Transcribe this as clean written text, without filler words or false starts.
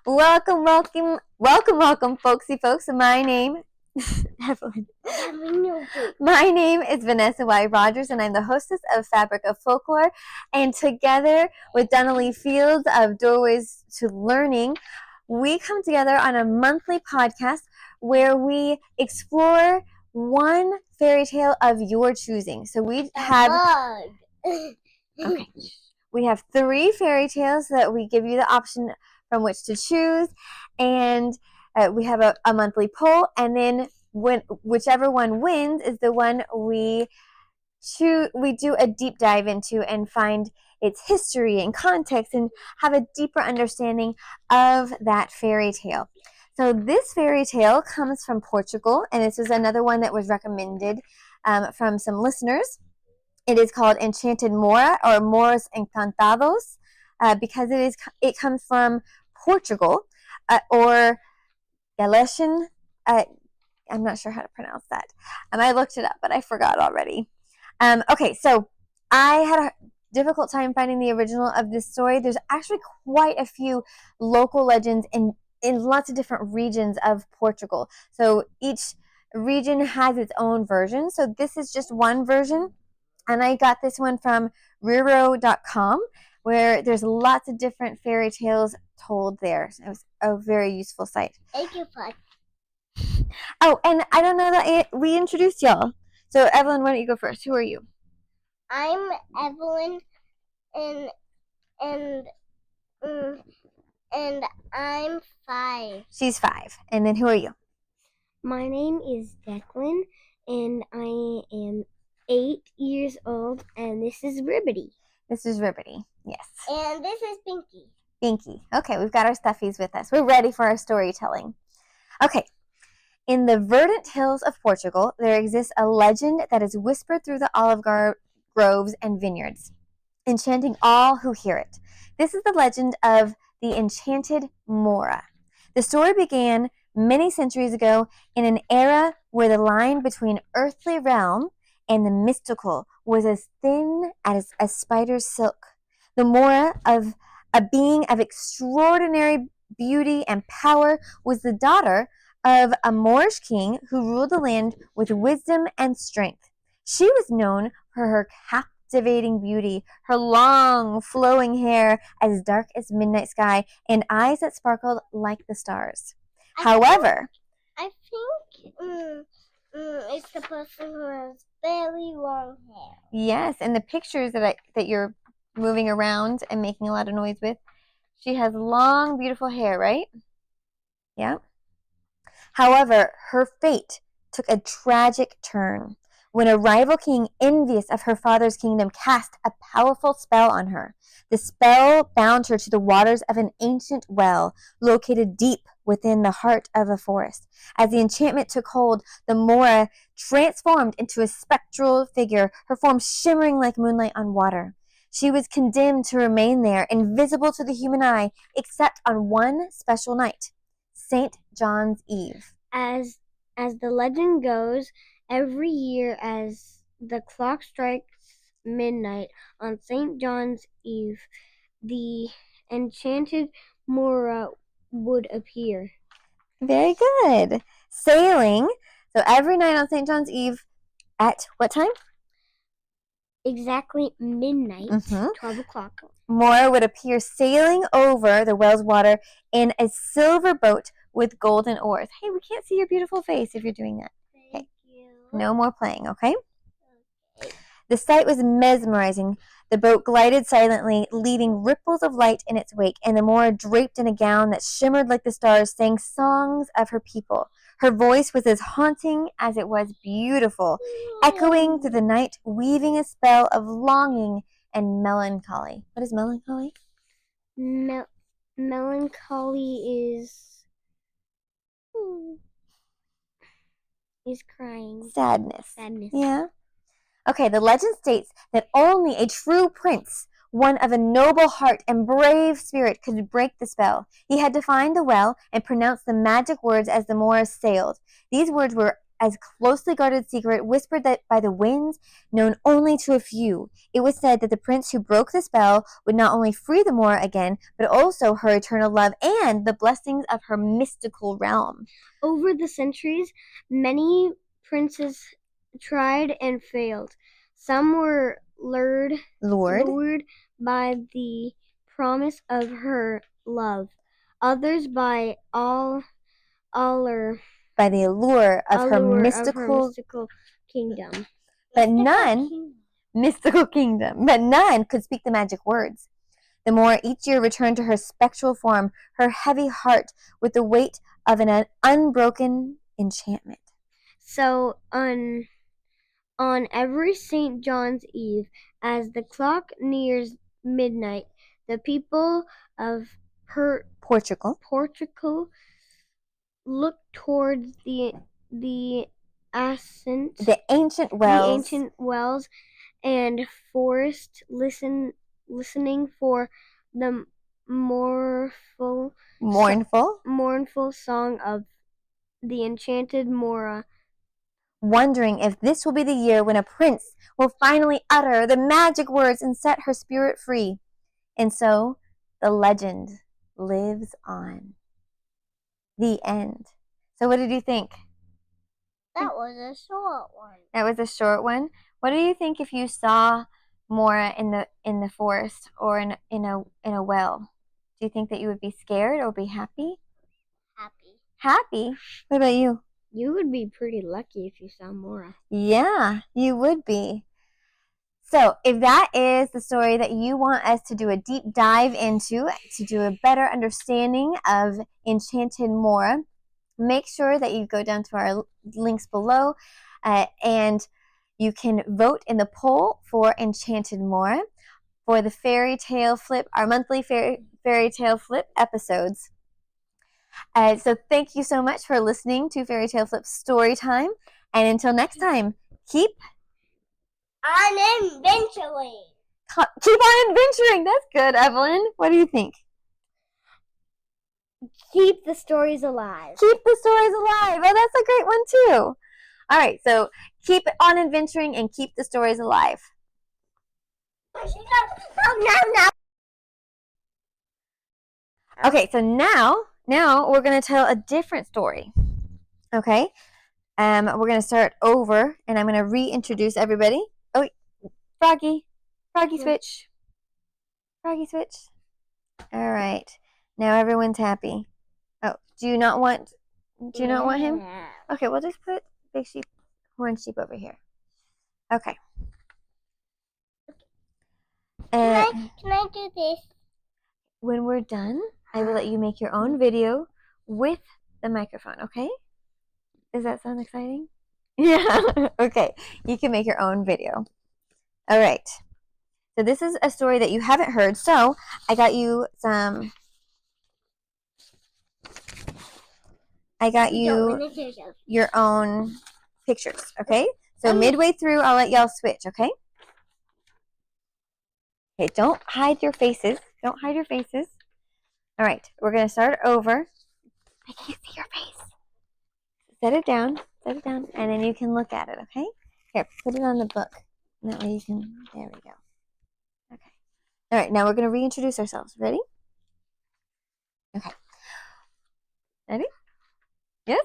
Welcome, folksy folks. My name, Evelyn. My name is Vanessa Y. Rogers, and I'm the hostess of Fabric of Folklore. And together with Donna Fields of Doorways to Learning, we come together on a monthly podcast where we explore one fairy tale of your choosing. So we have we have 3 fairy tales that we give you the option from which to choose, and we have a monthly poll, and then whichever one wins is the one we do a deep dive into and find its history and context and have a deeper understanding of that fairy tale. So this fairy tale comes from Portugal, and this is another one that was recommended from some listeners. It is called Enchanted Maura, or Moros Encantados, because it comes from Portugal, or Galician. I'm not sure how to pronounce that. I looked it up, but I forgot already. Okay, so I had a difficult time finding the original of this story. There's actually quite a few local legends in lots of different regions of Portugal. So each region has its own version. So this is just one version. And I got this one from Riro.com, where there's lots of different fairy tales told there. So it was a very useful site. Thank you, Fun. Oh, and I don't know that we introduced y'all. So Evelyn, why don't you go first? Who are you? I'm Evelyn, and I'm 5. She's 5. And then who are you? My name is Declan, and I am 8 years old, and this is Ribbity. This is Ribbity, yes. And this is Pinky. Pinky. Okay, we've got our stuffies with us. We're ready for our storytelling. Okay. In the verdant hills of Portugal, there exists a legend that is whispered through the olive groves and vineyards, enchanting all who hear it. This is the legend of the Enchanted Maura. The story began many centuries ago in an era where the line between earthly realm and the mystical was as thin as a spider's silk. The Maura, of a being of extraordinary beauty and power, was the daughter of a Moorish king who ruled the land with wisdom and strength. She was known for her captivating beauty, her long, flowing hair as dark as midnight sky, and eyes that sparkled like the stars. However, I think it's the person who has very long hair. Yes, and the pictures that you're moving around and making a lot of noise with, she has long, beautiful hair, right? Yeah. However, her fate took a tragic turn when a rival king, envious of her father's kingdom, cast a powerful spell on her. The spell bound her to the waters of an ancient well located deep within the heart of a forest. As the enchantment took hold, the Maura transformed into a spectral figure, her form shimmering like moonlight on water. She was condemned to remain there, invisible to the human eye, except on one special night, St. John's Eve. As the legend goes, every year as the clock strikes midnight on St. John's Eve, the enchanted Maura would appear. Very good. Sailing. So every night on St. John's Eve, at what time? Exactly midnight, 12 o'clock. Maura would appear sailing over the well's water in a silver boat with golden oars. Hey, we can't see your beautiful face if you're doing that. Thank you. No more playing, okay? The sight was mesmerizing. The boat glided silently, leaving ripples of light in its wake, and the Maura, draped in a gown that shimmered like the stars, sang songs of her people. Her voice was as haunting as it was beautiful, echoing through the night, weaving a spell of longing and melancholy. What is melancholy? Melancholy is crying. Sadness. Sadness. Yeah. Okay, the legend states that only a true prince, one of a noble heart and brave spirit, could break the spell. He had to find the well and pronounce the magic words as the Maura sailed. These words were as closely guarded secret, whispered that by the winds, known only to a few. It was said that the prince who broke the spell would not only free the Maura again, but also her eternal love and the blessings of her mystical realm. Over the centuries, many princes tried and failed. Some were lured by the promise of her love. Others by by the allure of her mystical kingdom. But mystical kingdom. But none could speak the magic words. The Maura each year returned to her spectral form, her heavy heart with the weight of an unbroken enchantment. So on every St. John's Eve, as the clock nears midnight, the people of Portugal look towards the ancient wells and forest, listening for the mournful song of the enchanted Maura, wondering if this will be the year when a prince will finally utter the magic words and set her spirit free. And so the legend lives on. The end. So what did you think? That was a short one. That was a short one. What do you think if you saw Maura in the forest or in a well? Do you think that you would be scared or be happy? Happy? What about you? You would be pretty lucky if you saw Maura. Yeah, you would be. So if that is the story that you want us to do a deep dive into, to do a better understanding of Enchanted Maura, make sure that you go down to our links below and you can vote in the poll for Enchanted Maura for the fairy tale flip, our monthly fairy tale flip episodes. So thank you so much for listening to Fairy Tale Flip Story Time. And until next time, keep on adventuring. Keep on adventuring. That's good, Evelyn. What do you think? Keep the stories alive. Keep the stories alive. Oh, that's a great one too. All right, so keep on adventuring and keep the stories alive. Okay, so now we're going to tell a different story. Okay, we're going to start over, and I'm going to reintroduce everybody. Oh, wait. Froggy switch. Froggy switch. All right, now everyone's happy. Oh, do you not want him? Okay, we'll just put big sheep, horn sheep over here. Okay. Can I do this? When we're done, I will let you make your own video with the microphone, okay? Does that sound exciting? Yeah. Okay, you can make your own video. All right. So this is a story that you haven't heard, so I got you your own pictures, okay? So midway through, I'll let y'all switch, okay? Okay, don't hide your faces. Don't hide your faces. All right, we're going to start over. I can't see your face. Set it down, and then you can look at it, okay? Here, put it on the book. And that way you can, there we go. Okay. All right, now we're going to reintroduce ourselves. Ready? Okay. Ready? Yes?